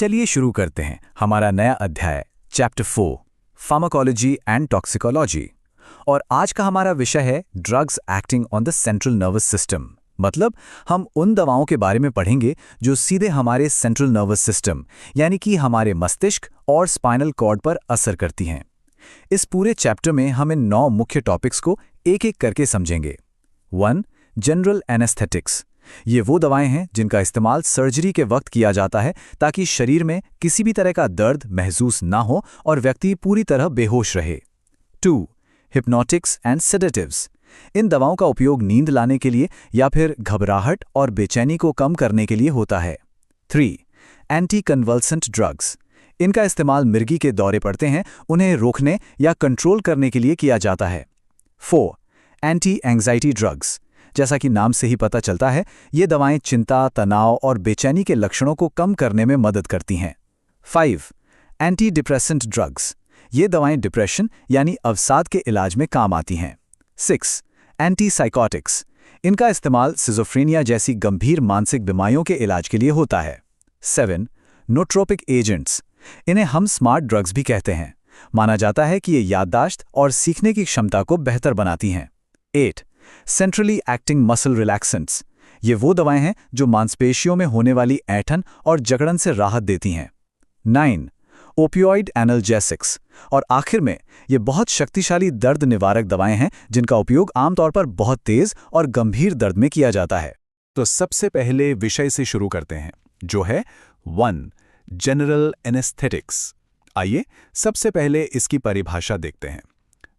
चलिए शुरू करते हैं हमारा नया अध्याय चैप्टर 4 फार्माकोलॉजी एंड टॉक्सिकोलॉजी। और आज का हमारा विषय है drugs acting on the central nervous system. मतलब हम उन दवाओं के बारे में पढ़ेंगे जो सीधे हमारे सेंट्रल नर्वस सिस्टम यानी कि हमारे मस्तिष्क और स्पाइनल कॉर्ड पर असर करती हैं। इस पूरे चैप्टर में हम इन 9 मुख्य टॉपिक्स को एक एक करके समझेंगे। 1. General anaesthetics. ये वो दवाएं हैं जिनका इस्तेमाल सर्जरी के वक्त किया जाता है ताकि शरीर में किसी भी तरह का दर्द महसूस ना हो और व्यक्ति पूरी तरह बेहोश रहे। 2. Hypnotics and sedatives. इन दवाओं का उपयोग नींद लाने के लिए या फिर घबराहट और बेचैनी को कम करने के लिए होता है। 3. Anti convulsant drugs. इनका इस्तेमाल मिर्गी के दौरे पड़ते हैं उन्हें रोकने या कंट्रोल करने के लिए किया जाता है। 4. Anti anxiety drugs. जैसा कि नाम से ही पता चलता है, ये दवाएं चिंता, तनाव और बेचैनी के लक्षणों को कम करने में मदद करती हैं। 5. Anti depressant drugs. ये दवाएं डिप्रेशन यानी अवसाद के इलाज में काम आती हैं। 6. Anti psychotics. इनका इस्तेमाल सिजोफ्रेनिया जैसी गंभीर मानसिक बीमारियों के इलाज के लिए होता है। 7. नोट्रोपिक एजेंट्स। इन्हें हम स्मार्ट ड्रग्स भी कहते हैं। माना जाता है कि ये याददाश्त और सीखने की क्षमता को बेहतर बनाती हैं। 8. Centrally acting muscle relaxants. ये वो दवाएं हैं जो मांसपेशियों में होने वाली ऐंठन और जकड़न से राहत देती हैं। 9. Opioid analgesics. और आखिर में ये बहुत शक्तिशाली दर्द निवारक दवाएं हैं जिनका उपयोग आमतौर पर बहुत तेज और गंभीर दर्द में किया जाता है। तो सबसे पहले विषय से शुरू करते हैं जो है 1. General anaesthetics. आइए सबसे पहले इसकी परिभाषा देखते हैं।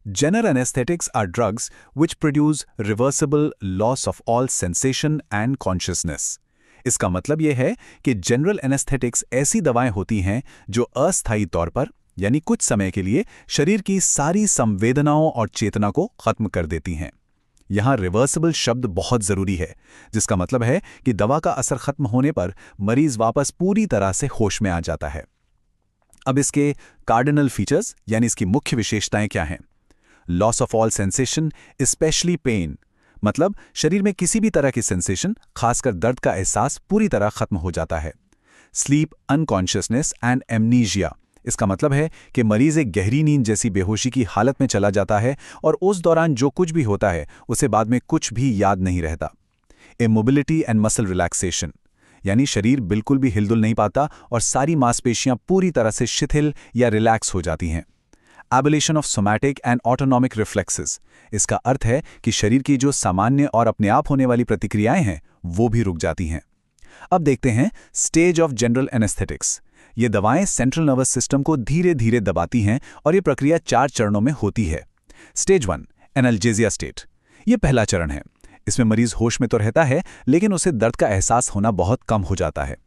General anesthetics are drugs which produce reversible loss of all sensation and consciousness. इसका मतलब यह है कि जनरल एनेस्थेटिक्स ऐसी दवाएं होती हैं जो अस्थायी तौर पर यानी कुछ समय के लिए शरीर की सारी संवेदनाओं और चेतना को खत्म कर देती हैं। यहाँ रिवर्सिबल शब्द बहुत जरूरी है, जिसका मतलब है कि दवा का असर खत्म होने पर मरीज वापस पूरी तरह से होश में आ जाता है। अब इसके कार्डिनल फीचर्स यानी इसकी मुख्य विशेषताएं क्या हैं? Loss of all sensation specially pain. मतलब शरीर में किसी भी तरह की सेंसेशन, खासकर दर्द का एहसास पूरी तरह खत्म हो जाता है। Sleep unconsciousness and amnesia. इसका मतलब है कि मरीज एक गहरी नींद जैसी बेहोशी की हालत में चला जाता है और उस दौरान जो कुछ भी होता है उसे बाद में कुछ भी याद नहीं रहता। Immobility and muscle relaxation. यानी शरीर बिल्कुल भी हिलडुल नहीं पाता और सारी मांसपेशियां पूरी तरह से शिथिल या रिलैक्स हो जाती हैं। Abolition of somatic and autonomic reflexes. इसका अर्थ है कि शरीर की जो सामान्य और अपने आप होने वाली प्रतिक्रियाएं हैं वो भी रुक जाती हैं। अब देखते हैं स्टेज ऑफ जनरल एनेस्थेटिक्स। ये दवाएं सेंट्रल नर्वस सिस्टम को धीरे धीरे दबाती हैं और ये प्रक्रिया 4 चरणों में होती है। Stage 1 analgesia state. ये पहला चरण है। इसमें मरीज होश में तो रहता है लेकिन उसे दर्द का एहसास होना बहुत कम हो जाता है।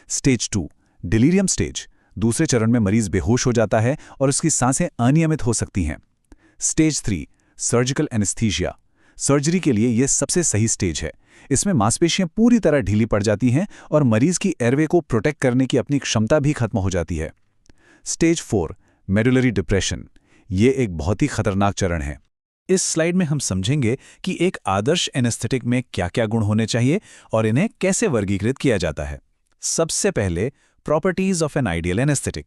Stage 2 delirium stage. दूसरे चरण में मरीज बेहोश हो जाता है और उसकी सांसें अनियमित हो सकती हैं। Stage 3 surgical anaesthesia. सर्जरी के लिए यह सबसे सही स्टेज है। इसमें मांसपेशियां पूरी तरह ढीली पड़ जाती हैं और मरीज की एयरवे को प्रोटेक्ट करने की अपनी क्षमता भी खत्म हो जाती है। Stage 4 medullary depression. ये एक बहुत ही खतरनाक चरण है। इस स्लाइड में हम समझेंगे कि एक आदर्श एनेस्थेटिक में क्या-क्या गुण होने चाहिए और इन्हें कैसे वर्गीकृत किया जाता है। सबसे पहले properties of an ideal anaesthetic.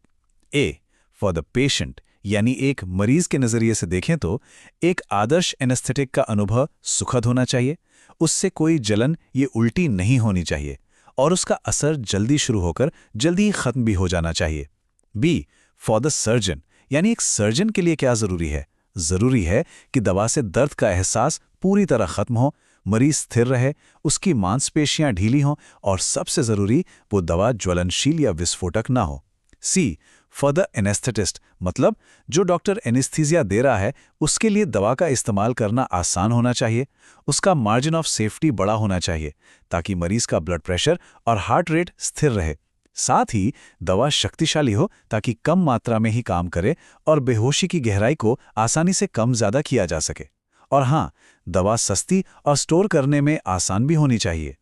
A for the patient, यानी एक मरीज के नजरिए से देखें तो एक आदर्श एनेस्थेटिक का अनुभव सुखद होना चाहिए, उससे कोई जलन ये उल्टी नहीं होनी चाहिए और उसका असर जल्दी शुरू होकर जल्दी खत्म भी हो जाना चाहिए। बी फॉर द सर्जन, यानी एक सर्जन के लिए क्या जरूरी है? जरूरी है कि दवा से दर्द का एहसास पूरी तरह खत्म हो, मरीज स्थिर रहे, उसकी मांसपेशियां ढीली हों और सबसे जरूरी वो दवा ज्वलनशील या विस्फोटक ना हो। सी फॉर द एनेस्थेटिस्ट, मतलब जो डॉक्टर एनेस्थीसिया दे रहा है उसके लिए दवा का इस्तेमाल करना आसान होना चाहिए। उसका मार्जिन ऑफ सेफ्टी बड़ा होना चाहिए ताकि मरीज का ब्लड प्रेशर और हार्ट रेट स्थिर रहे। साथ ही दवा शक्तिशाली हो ताकि कम मात्रा में ही काम करे और बेहोशी की गहराई को आसानी से कम ज्यादा किया जा सके। और हाँ, दवा सस्ती और स्टोर करने में आसान भी होनी चाहिए।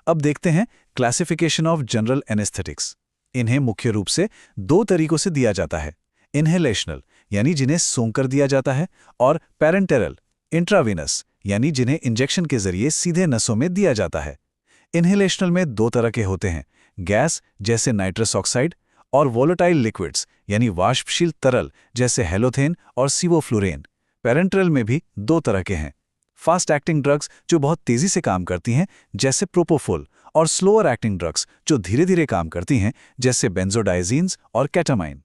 अब देखते हैं क्लासिफिकेशन ऑफ जनरल एनेस्थेटिक्स। इन्हें मुख्य रूप से 2 तरीकों से दिया जाता है। इनहेलेशनल, यानी जिन्हें सूंघकर दिया जाता है, और पेरेंटेरल इंट्रावेनस, यानी जिन्हें इंजेक्शन के जरिए सीधे नसों में दिया जाता है। इनहेलेशनल में 2 तरह के होते हैं, गैस जैसे नाइट्रस ऑक्साइड और वोलेटाइल लिक्विड्स यानी वाष्पशील तरल जैसे हेलोथेन और सिवोफ्लोरेन। पेरेंट्रल में भी दो तरह के हैं, फास्ट एक्टिंग ड्रग्स जो बहुत तेजी से काम करती हैं जैसे प्रोपोफोल, और स्लोअर एक्टिंग ड्रग्स जो धीरे धीरे काम करती हैं जैसे बेंजोडाइजीन्स और केटामाइन।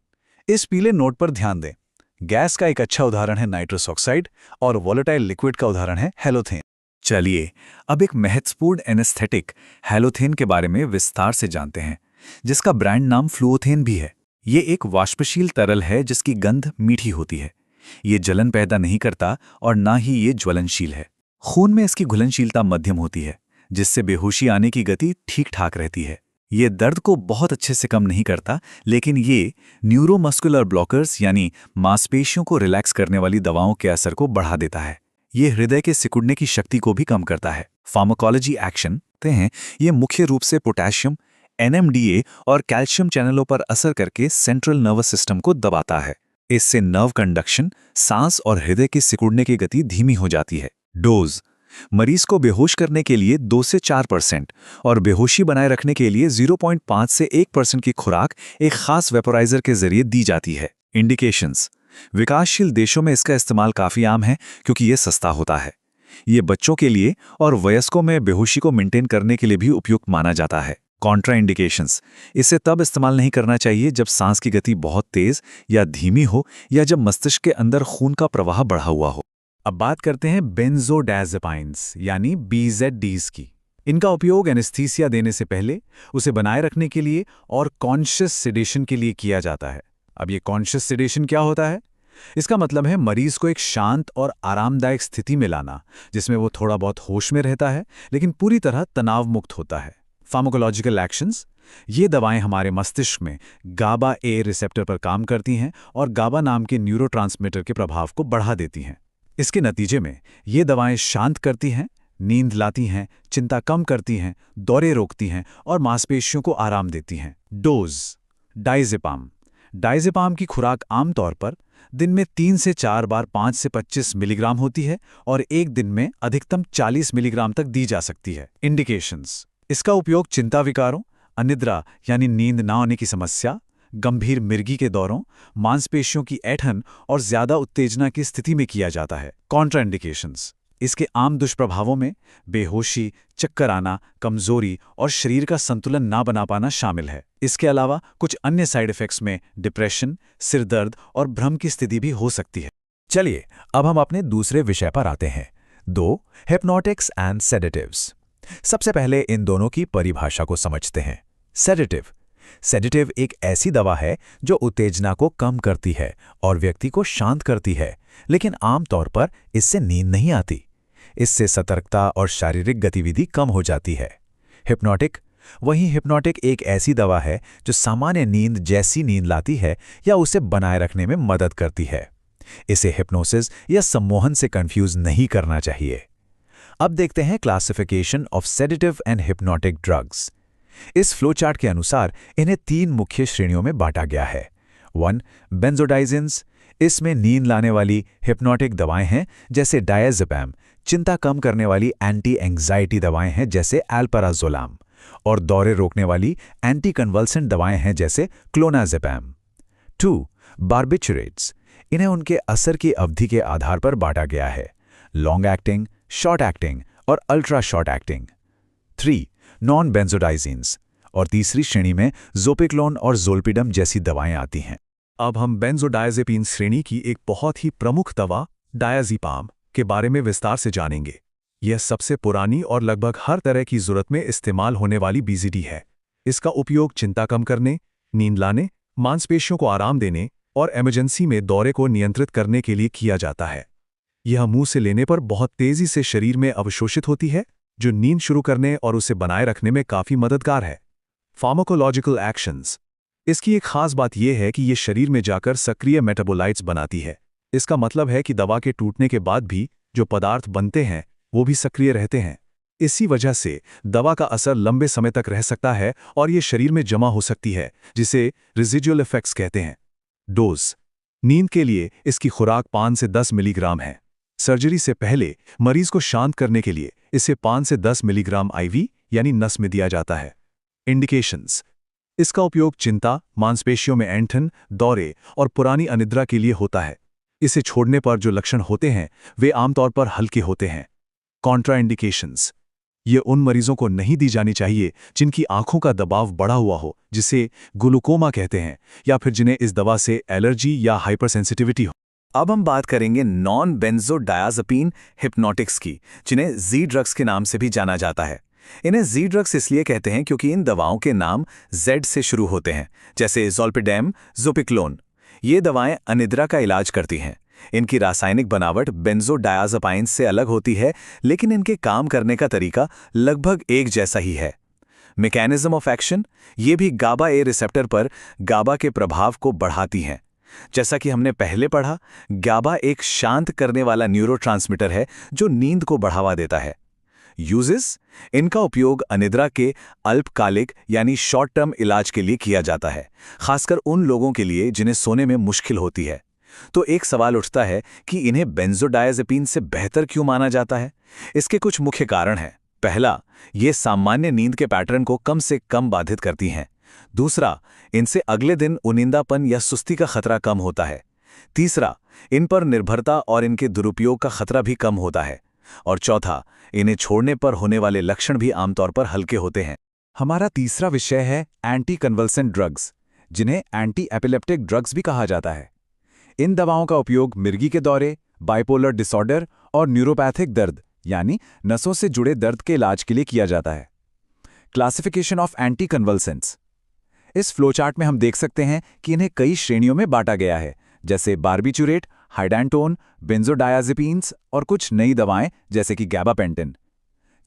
इस पीले नोट पर ध्यान दें, गैस का एक अच्छा उदाहरण है नाइट्रस ऑक्साइड और वोलेटाइल लिक्विड का उदाहरण है हेलोथेन। चलिए अब एक महत्वपूर्ण एनेस्थेटिक हेलोथेन के बारे में विस्तार से जानते हैं, जिसका ब्रांड नाम फ्लूओथेन भी है। ये एक वाष्पशील तरल है जिसकी गंध मीठी होती है। ये जलन पैदा नहीं करता और ना ही ये ज्वलनशील है। खून में इसकी घुलनशीलता मध्यम होती है, जिससे बेहोशी आने की गति ठीक ठाक रहती है। ये दर्द को बहुत अच्छे से कम नहीं करता, लेकिन ये न्यूरोमस्कुलर ब्लॉकर्स यानी मांसपेशियों को रिलैक्स करने वाली दवाओं के असर को बढ़ा देता है। ये हृदय के सिकुड़ने की शक्ति को भी कम करता है। फार्माकोलॉजी एक्शन कहते हैं ये मुख्य रूप से पोटेशियम, NMDA और कैल्शियम चैनलों पर असर करके सेंट्रल नर्वस सिस्टम को दबाता है। इससे नर्व कंडक्शन, सांस और हृदय के सिकुड़ने की गति धीमी हो जाती है। डोज मरीज को बेहोश करने के लिए 2 से 4% और बेहोशी बनाए रखने के लिए 0.5 से 1% की खुराक एक खास वेपोराइजर के जरिए दी जाती है। इंडिकेशंस विकासशील देशों में इसका इस्तेमाल काफी आम है क्योंकि ये सस्ता होता है। ये बच्चों के लिए और वयस्कों में बेहोशी को मेंटेन करने के लिए भी उपयुक्त माना जाता है। कॉन्ट्रा इंडिकेशंस इसे तब इस्तेमाल नहीं करना चाहिए जब सांस की गति बहुत तेज या धीमी हो या जब मस्तिष्क के अंदर खून का प्रवाह बढ़ा हुआ हो। अब बात करते हैं बेंजोडायज़ेपाइन्स यानी BZDs की। इनका उपयोग एनेस्थीसिया देने से पहले, उसे बनाए रखने के लिए और कॉन्शियस सिडेशन के लिए किया जाता है। अब ये कॉन्शियस सिडेशन क्या होता है? इसका मतलब है मरीज को एक शांत और आरामदायक स्थिति में लाना, जिसमें वो थोड़ा बहुत होश में रहता है लेकिन पूरी तरह तनाव मुक्त होता है। फार्माकोलॉजिकल एक्शंस ये दवाएं हमारे मस्तिष्क में गाबा ए रिसेप्टर पर काम करती हैं और गाबा नाम के न्यूरोट्रांसमीटर के प्रभाव को बढ़ा देती हैं। इसके नतीजे में ये दवाएं शांत करती हैं, नींद लाती हैं, चिंता कम करती हैं, दौरे रोकती हैं और मांसपेशियों को आराम देती हैं। डोज डायज़ेपाम की खुराक आमतौर पर दिन में 3 से 4 बार 5 से 25 मिलीग्राम होती है और एक दिन में अधिकतम 40 मिलीग्राम तक दी जा सकती है। इंडिकेशंस इसका उपयोग चिंता विकारों, अनिद्रा यानी नींद न आने की समस्या, गंभीर मिर्गी के दौरों, मांसपेशियों की ऐंठन और ज्यादा उत्तेजना की स्थिति में किया जाता है। कॉन्ट्राइंडिकेशंस इसके आम दुष्प्रभावों में बेहोशी, चक्कर आना, कमजोरी और शरीर का संतुलन ना बना पाना शामिल है। इसके अलावा कुछ अन्य साइड इफेक्ट्स में डिप्रेशन, सिरदर्द और भ्रम की स्थिति भी हो सकती है। चलिए अब हम अपने दूसरे विषय पर आते हैं, 2 हिप्नोटिक्स एंड सेडेटिव्स। सबसे पहले इन दोनों की परिभाषा को समझते हैं। सेडेटिव एक ऐसी दवा है जो उत्तेजना को कम करती है और व्यक्ति को शांत करती है, लेकिन आमतौर पर इससे नींद नहीं आती। इससे सतर्कता और शारीरिक गतिविधि कम हो जाती है। हिप्नोटिक एक ऐसी दवा है जो सामान्य नींद जैसी नींद लाती है या उसे बनाए रखने में मदद करती है। इसे हिप्नोसिस या सम्मोहन से कंफ्यूज नहीं करना चाहिए। अब देखते हैं classification of sedative and hypnotic drugs. इस फ्लोचार्ट के अनुसार इन्हें 3 मुख्य श्रेणियों में बांटा गया है। 1 बेंजोडाइजिन्स, इसमें नींद लाने वाली हिप्नोटिक दवाएं हैं जैसे डायज़ेपम, चिंता कम करने वाली एंटी एंग्जाइटी दवाएं हैं जैसे एल्पराजोलाम, और दौरे रोकने वाली एंटी कन्वल्सेंट दवाएं हैं जैसे क्लोनाज़ेपम। 2 बार्बिचुरेट्स, इन्हें उनके असर की अवधि के आधार पर बांटा गया है, लॉन्ग एक्टिंग, शॉर्ट एक्टिंग और अल्ट्रा शॉर्ट एक्टिंग। 3 नॉन बेंजोडाइजिन्स, और तीसरी श्रेणी में ज़ोपिक्लोन और ज़ोल्पिडम जैसी दवाएं आती हैं। अब हम बेंजोडायज़ेपिन श्रेणी की एक बहुत ही प्रमुख दवा डायज़ेपाम के बारे में विस्तार से जानेंगे। यह सबसे पुरानी और लगभग हर तरह की ज़रूरत में इस्तेमाल होने वाली BZD है। इसका उपयोग चिंता कम करने, नींद लाने, मांसपेशियों को आराम देने और इमरजेंसी में दौरे को नियंत्रित करने के लिए किया जाता है। यह मुंह से लेने पर बहुत तेजी से शरीर में अवशोषित होती है, जो नींद शुरू करने और उसे बनाए रखने में काफ़ी मददगार है। फार्माकोलॉजिकल एक्शंस, इसकी एक खास बात यह है कि ये शरीर में जाकर सक्रिय मेटाबोलाइट्स बनाती है। इसका मतलब है कि दवा के टूटने के बाद भी जो पदार्थ बनते हैं वो भी सक्रिय रहते हैं। इसी वजह से दवा का असर लंबे समय तक रह सकता है और ये शरीर में जमा हो सकती है, जिसे रेजिडुअल इफेक्ट्स कहते हैं। डोज, नींद के लिए इसकी खुराक 5 से 10 मिलीग्राम है। सर्जरी से पहले मरीज को शांत करने के लिए इसे 5 से 10 मिलीग्राम IV यानी नस में दिया जाता है। इंडिकेशंस, इसका उपयोग चिंता, मांसपेशियों में ऐंठन, दौरे और पुरानी अनिद्रा के लिए होता है। इसे छोड़ने पर जो लक्षण होते हैं वे आमतौर पर हल्के होते हैं। कॉन्ट्राइंडिकेशंस। ये उन मरीजों को नहीं दी जानी चाहिए जिनकी आंखों का दबाव बढ़ा हुआ हो, जिसे ग्लूकोमा कहते हैं, या फिर जिन्हें इस दवा से एलर्जी या हाइपरसेंसिटिविटी हो। अब हम बात करेंगे नॉन बेंजोडायाज़ेपिन हिप्नोटिक्स की, जिन्हें जी ड्रग्स के नाम से भी जाना जाता है। इन्हें जी ड्रग्स इसलिए कहते हैं क्योंकि इन दवाओं के नाम जेड से शुरू होते हैं, जैसे ज़ोल्पिडेम, ज़ोपिक्लोन। ये दवाएं अनिद्रा का इलाज करती हैं। इनकी रासायनिक बनावट बेंजोडायाज़ेपाइन से अलग होती है, लेकिन इनके काम करने का तरीका लगभग एक जैसा ही है। मैकेनिज्म ऑफ एक्शन, ये भी गाबा ए रिसेप्टर पर गाबा के प्रभाव को बढ़ाती हैं। जैसा कि हमने पहले पढ़ा, गाबा एक शांत करने वाला न्यूरोट्रांसमीटर है जो नींद को बढ़ावा देता है। यूजेस, इनका उपयोग अनिद्रा के अल्पकालिक यानी शॉर्ट टर्म इलाज के लिए किया जाता है, खासकर उन लोगों के लिए जिन्हें सोने में मुश्किल होती है। तो एक सवाल उठता है कि इन्हें बेंजोडायाज़ेपिन से बेहतर क्यों माना जाता है? इसके कुछ मुख्य कारण हैं। पहला, ये सामान्य नींद के पैटर्न को कम से कम बाधित करती हैं। दूसरा, इनसे अगले दिन उनींदापन या सुस्ती का खतरा कम होता है। तीसरा, इन पर निर्भरता और इनके दुरुपयोग का खतरा भी कम होता है। और चौथा, इन्हें छोड़ने पर होने वाले लक्षण भी आमतौर पर हल्के होते हैं। हमारा तीसरा विषय है एंटी कन्वल्सेंट ड्रग्स, जिन्हें एंटी एपिलेप्टिक ड्रग्स भी कहा जाता है। इन दवाओं का उपयोग मिर्गी के दौरे, बाइपोलर डिसऑर्डर और न्यूरोपैथिक दर्द यानी नसों से जुड़े दर्द के इलाज के लिए किया जाता है। Classification of anticonvulsants. इस फ्लोचार्ट में हम देख सकते हैं कि इन्हें कई श्रेणियों में बांटा गया है, जैसे बार्बिचुरेट, हाइडेंटोन, बेंजोडायाज़ेपिन्स और कुछ नई दवाएं जैसे कि गैबापेंटिन।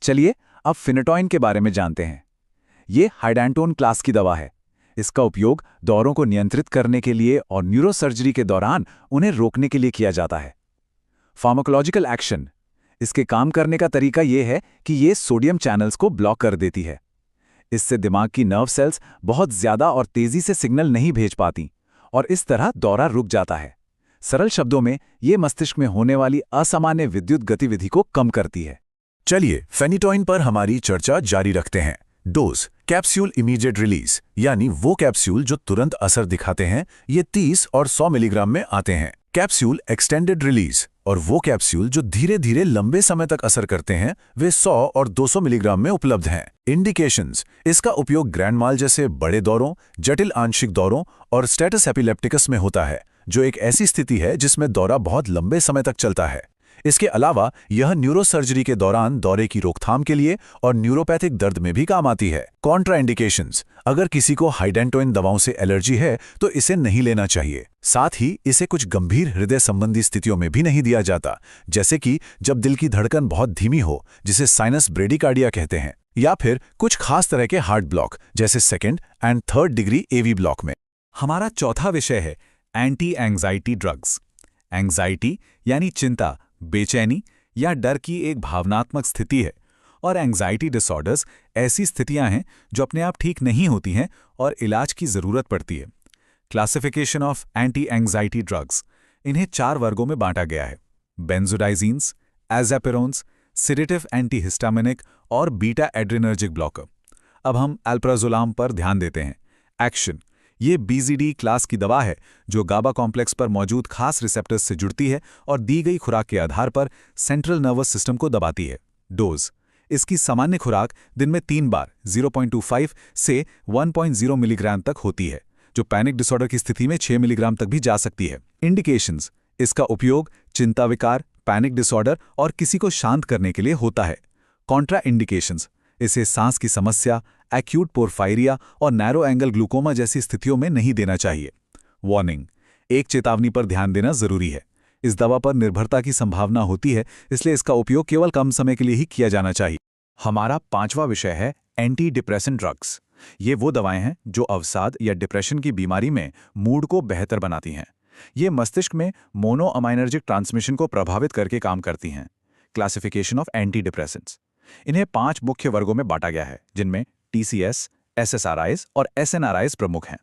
चलिए अब फिनेटॉइन के बारे में जानते हैं। ये हाइडेंटोन क्लास की दवा है। इसका उपयोग दौरों को नियंत्रित करने के लिए और न्यूरोसर्जरी के दौरान उन्हें रोकने के लिए किया जाता है। Pharmacological action. इसके काम करने का तरीका यह है कि ये सोडियम चैनल्स को ब्लॉक कर देती है। इससे दिमाग की नर्व सेल्स बहुत ज्यादा और तेजी से सिग्नल नहीं भेज पाती और इस तरह दौरा रुक जाता है। सरल शब्दों में ये मस्तिष्क में होने वाली असामान्य विद्युत गतिविधि को कम करती है। चलिए फेनिटॉइन पर हमारी चर्चा जारी रखते हैं। डोज, कैप्सूल इमीडिएट रिलीज, यानी वो कैप्सूल जो तुरंत असर दिखाते हैं, ये 30 और 100 मिलीग्राम में आते हैं। कैप्सूल एक्सटेंडेड रिलीज, और वो कैप्सूल जो धीरे धीरे लंबे समय तक असर करते हैं, वे 100 और 200 मिलीग्राम में उपलब्ध हैं। इंडिकेशंस, इसका उपयोग ग्रैंड माल जैसे बड़े दौरों, जटिल आंशिक दौरों और स्टेटस एपिलेप्टिकस में होता है, जो एक ऐसी स्थिति है जिसमें दौरा बहुत लंबे समय तक चलता है। इसके अलावा यह न्यूरोसर्जरी के दौरान दौरे की रोकथाम के लिए और न्यूरोपैथिक दर्द में भी काम आती है। कॉन्ट्राइंडिकेशंस, अगर किसी को हाइडेंटोइन दवाओं से एलर्जी है तो इसे नहीं लेना चाहिए। साथ ही इसे कुछ गंभीर हृदय संबंधी स्थितियों में भी नहीं दिया जाता, जैसे कि जब दिल की धड़कन बहुत धीमी हो, जिसे साइनस ब्रेडिकार्डिया कहते हैं, या फिर कुछ खास तरह के हार्ट ब्लॉक जैसे second and third degree AV block में। हमारा चौथा विषय है एंटी एंग्जाइटी ड्रग्स। एंग्जाइटी यानी चिंता, बेचैनी या डर की एक भावनात्मक स्थिति है, और एंग्जाइटी डिसऑर्डर्स ऐसी स्थितियां हैं जो अपने आप ठीक नहीं होती हैं और इलाज की जरूरत पड़ती है। Classification of anti anxiety drugs. इन्हें 4 वर्गों में बांटा गया है: बेंजोडाइजीन्स, एज़ापिरोन्स, सिडेटिव एंटीहिस्टामिनिक और बीटा एड्रेनर्जिक ब्लॉकर। अब हम अल्प्राजोलाम पर ध्यान देते हैं। एक्शन, ये बीजीडी क्लास की दवा है जो गाबा कॉम्प्लेक्स पर मौजूद खास रिसेप्टर्स से जुड़ती है और दी गई खुराक के आधार पर सेंट्रल नर्वस सिस्टम को दबाती है। डोज, इसकी सामान्य खुराक दिन में 3 बार 0.25 से 1.0 मिलीग्राम तक होती है, जो पैनिक डिसऑर्डर की स्थिति में 6 मिलीग्राम तक भी जा सकती है। इंडिकेशंस, इसका उपयोग चिंता विकार, पैनिक डिसऑर्डर और किसी को शांत करने के लिए होता है। कॉन्ट्रा इंडिकेशंस, इसे सांस की समस्या, एक्यूट पोरफायरिया और नैरो एंगल ग्लूकोमा जैसी स्थितियों में नहीं देना चाहिए। वार्निंग, एक चेतावनी पर ध्यान देना जरूरी है। इस दवा पर निर्भरता की संभावना होती है, इसलिए इसका उपयोग केवल कम समय के लिए ही किया जाना चाहिए। हमारा 5वां विषय है एंटी डिप्रेसेंट ड्रग्स। ये वो दवाएं हैं जो अवसाद या डिप्रेशन की बीमारी में मूड को बेहतर बनाती हैं। ये मस्तिष्क में मोनोअमाइनर्जिक ट्रांसमिशन को प्रभावित करके काम करती हैं। Classification of anti depressants. इन्हें 5 मुख्य वर्गों में बांटा गया है, जिनमें टीसीएस, एसएसआरआईज और एसएनआरआईज प्रमुख हैं।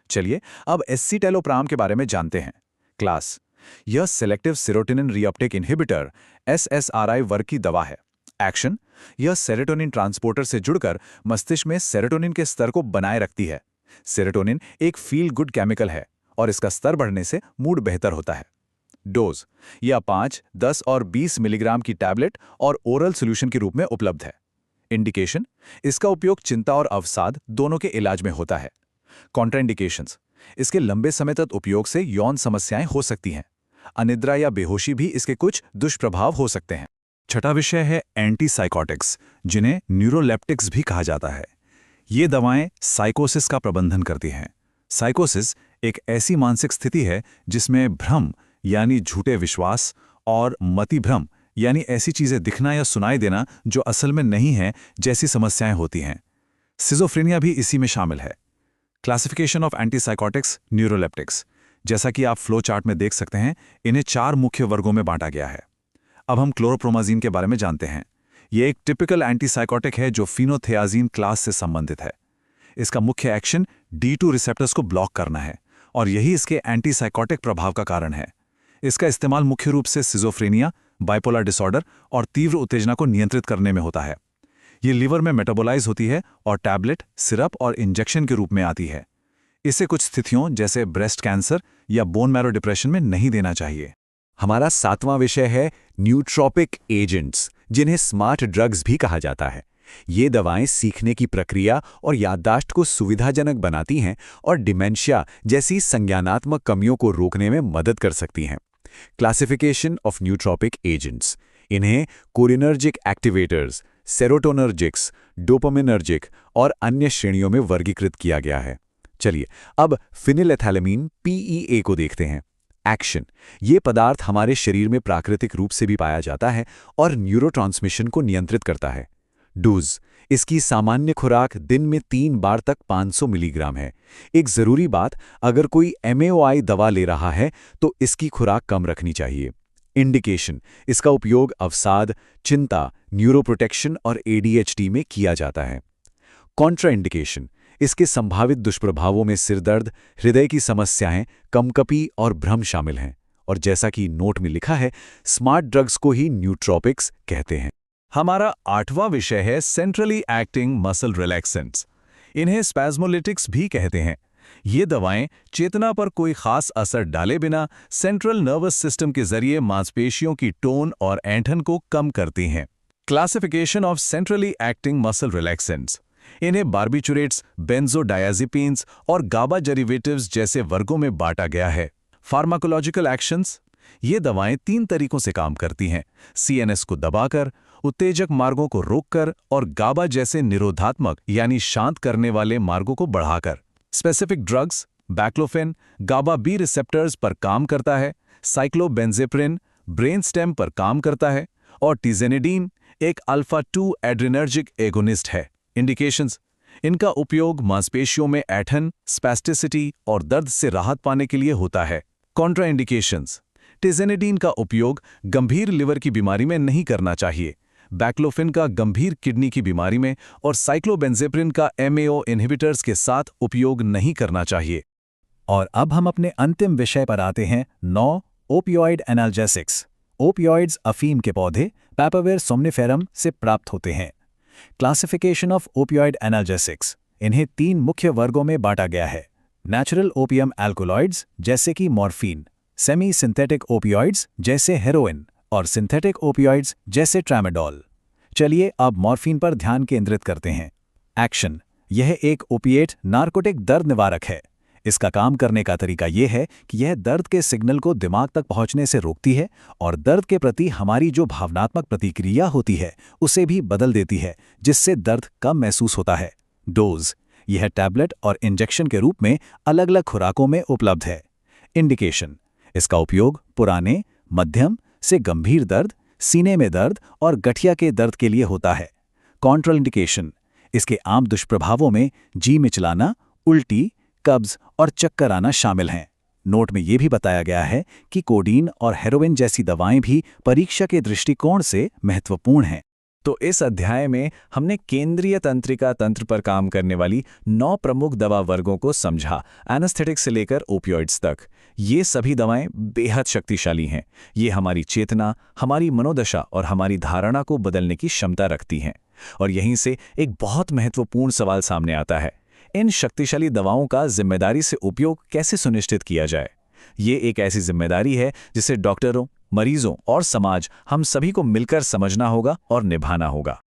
चलिए अब एस्सिटेलोप्राम के बारे में जानते हैं। क्लास, यह selective serotonin reuptake inhibitor SSRI वर्ग की दवा है। एक्शन, यह सेरोटोनिन ट्रांसपोर्टर से जुड़कर मस्तिष्क में सेरोटोनिन के स्तर को बनाए रखती है। सेरोटोनिन एक फील गुड केमिकल है और इसका स्तर बढ़ने से मूड बेहतर होता है। डोज, यह 5, 10 और 20 मिलीग्राम की टैबलेट और ओरल सॉल्यूशन के रूप में उपलब्ध है। इंडिकेशन, इसका उपयोग चिंता और अवसाद दोनों के इलाज में होता है। कॉन्ट्राइंडिकेशंस, इसके लंबे समय तक उपयोग से यौन समस्याएं हो सकती हैं। अनिद्रा या बेहोशी भी इसके कुछ दुष्प्रभाव हो सकते हैं। छठा विषय है एंटीसाइकोटिक्स, जिन्हें न्यूरोलेप्टिक्स भी कहा जाता है। ये दवाएं साइकोसिस का प्रबंधन करती हैं। साइकोसिस एक ऐसी मानसिक स्थिति है जिसमें भ्रम यानी झूठे विश्वास और मतिभ्रम यानी ऐसी चीजें दिखना या सुनाई देना जो असल में नहीं है जैसी समस्याएं होती हैं। सिजोफ्रेनिया भी इसी में शामिल है। क्लासिफिकेशन ऑफ एंटीसाइकोटिक्स न्यूरोलेप्टिक्स, जैसा कि आप फ्लो चार्ट में देख सकते हैं, इन्हें 4 मुख्य वर्गों में बांटा गया है। अब हम क्लोरोप्रोमाजीन के बारे में जानते हैं। यह एक टिपिकल एंटीसाइकोटिक है जो फिनोथियाजीन क्लास से संबंधित है। इसका मुख्य एक्शन D2 रिसेप्टर्स को ब्लॉक करना है और यही इसके एंटीसाइकोटिक प्रभाव का कारण है। इसका इस्तेमाल मुख्य रूप से सिजोफ्रेनिया, बाइपोलर डिसऑर्डर और तीव्र उत्तेजना को नियंत्रित करने में होता है। ये लीवर में मेटाबोलाइज होती है और टैबलेट, सिरप और इंजेक्शन के रूप में आती है। इसे कुछ स्थितियों जैसे ब्रेस्ट कैंसर या बोन मैरो डिप्रेशन में नहीं देना चाहिए। हमारा 7वां विषय है न्यूट्रोपिक एजेंट्स, जिन्हें स्मार्ट ड्रग्स भी कहा जाता है। ये दवाएं सीखने की प्रक्रिया और याददाश्त को सुविधाजनक बनाती हैं और डिमेंशिया जैसी संज्ञानात्मक कमियों को रोकने में मदद कर सकती हैं। क्लासिफिकेशन ऑफ न्यूट्रोपिक एजेंट्स, इन्हें कोरिनर्जिक एक्टिवेटर्स, सेरोटोनर्जिक्स, डोपामिनर्जिक और अन्य श्रेणियों में वर्गीकृत किया गया है। चलिए अब फिनिलेथैलेमीन PEA को देखते हैं। एक्शन, ये पदार्थ हमारे शरीर में प्राकृतिक रूप से भी पाया जाता है और न्यूरोट्रांसमिशन को नियंत्रित करता है। डोज, इसकी सामान्य खुराक दिन में 3 बार तक 500 मिलीग्राम है। एक ज़रूरी बात, अगर कोई MAOI दवा ले रहा है तो इसकी खुराक कम रखनी चाहिए। इंडिकेशन, इसका उपयोग अवसाद, चिंता, न्यूरोप्रोटेक्शन और ADHD में किया जाता है। कॉन्ट्राइंडिकेशन, इसके संभावित दुष्प्रभावों में सिरदर्द, हृदय की समस्याएं, कंपकपी और भ्रम शामिल हैं। और जैसा कि नोट में लिखा है, स्मार्ट ड्रग्स को ही न्यूट्रोपिक्स कहते हैं। हमारा 8वां विषय है सेंट्रली एक्टिंग मसल रिलैक्सेंट्स। इन्हें स्पैज़मोलिटिक्स भी कहते हैं। ये दवाएं चेतना पर कोई खास असर डाले बिना सेंट्रल नर्वस सिस्टम के जरिए मांसपेशियों की टोन और ऐंठन को कम करती हैं। Classification of centrally acting muscle relaxants, इन्हें बार्बिचुरेट्स, बेंजोडायाज़ेपिन्स और गाबा डेरिवेटिव्स जैसे वर्गों में बांटा गया है। फार्माकोलॉजिकल एक्शंस, ये दवाएं 3 तरीकों से काम करती हैं: CNS को दबाकर, उत्तेजक मार्गों को रोककर और गाबा जैसे निरोधात्मक यानी शांत करने वाले मार्गों को बढ़ाकर। स्पेसिफिक ड्रग्स, बैक्लोफेन गाबा B रिसेप्टर्स पर काम करता है, साइक्लोबेंजेप्रिन ब्रेन स्टेम पर काम करता है और टिजेनिडीन एक अल्फा-2 एड्रिनर्जिक एगोनिस्ट है। इंडिकेशंस, इनका उपयोग मांसपेशियों में ऐंठन, स्पैस्टिसिटी और दर्द से राहत पाने के लिए होता है। कॉन्ट्राइंडिकेशंस, टिजेनिडीन का उपयोग गंभीर लिवर की बीमारी में नहीं करना चाहिए, बैक्लोफिन का गंभीर किडनी की बीमारी में और साइक्लोबेंजेप्रिन का MAO इन्हिबिटर्स के साथ उपयोग नहीं करना चाहिए। और अब हम अपने अंतिम विषय पर आते हैं। 9 ओपियोइड एनाल्जेसिक्स। ओपियोइड्स अफीम के पौधे पैपावेर सोम्निफेरम से प्राप्त होते हैं। क्लासिफिकेशन ऑफ ओपियोइड एनाल्जेसिक्स, इन्हें 3 मुख्य वर्गों में बांटा गया है। नेचुरल ओपियम एल्कोलॉइड्स जैसे कि मॉर्फिन, सेमी सिंथेटिक ओपियोइड्स जैसे हेरोइन और सिंथेटिक ओपियोइड्स जैसे ट्रामाडोल। चलिए अब मॉर्फिन पर ध्यान केंद्रित करते हैं। एक्शन, यह एक ओपिएट नार्कोटिक दर्द निवारक है। इसका काम करने का तरीका यह है कि यह दर्द के सिग्नल को दिमाग तक पहुंचने से रोकती है और दर्द के प्रति हमारी जो भावनात्मक प्रतिक्रिया होती है उसे भी बदल देती है, जिससे दर्द कम महसूस होता है। डोज, यह टैबलेट और इंजेक्शन के रूप में अलग अलग खुराकों में उपलब्ध है। इंडिकेशन, इसका उपयोग पुराने, मध्यम से गंभीर दर्द, सीने में दर्द और गठिया के दर्द के लिए होता है। कॉन्ट्राइंडिकेशन, इसके आम दुष्प्रभावों में जी मिचलाना, उल्टी, कब्ज और चक्कर आना शामिल हैं। नोट में यह भी बताया गया है कि कोडीन और हेरोइन जैसी दवाएं भी परीक्षा के दृष्टिकोण से महत्वपूर्ण हैं। तो इस अध्याय में हमने केंद्रीय तंत्रिका तंत्र पर काम करने वाली 9 प्रमुख दवा वर्गों को समझा, एनेस्थेटिक्स से लेकर ओपियोइड्स तक। ये सभी दवाएं बेहद शक्तिशाली हैं। ये हमारी चेतना, हमारी मनोदशा और हमारी धारणा को बदलने की क्षमता रखती हैं। और यहीं से एक बहुत महत्वपूर्ण सवाल सामने आता है, इन शक्तिशाली दवाओं का जिम्मेदारी से उपयोग कैसे सुनिश्चित किया जाए, ये एक ऐसी जिम्मेदारी है जिसे डॉक्टरों, मरीजों और समाज हम सभी को मिलकर समझना होगा और निभाना होगा।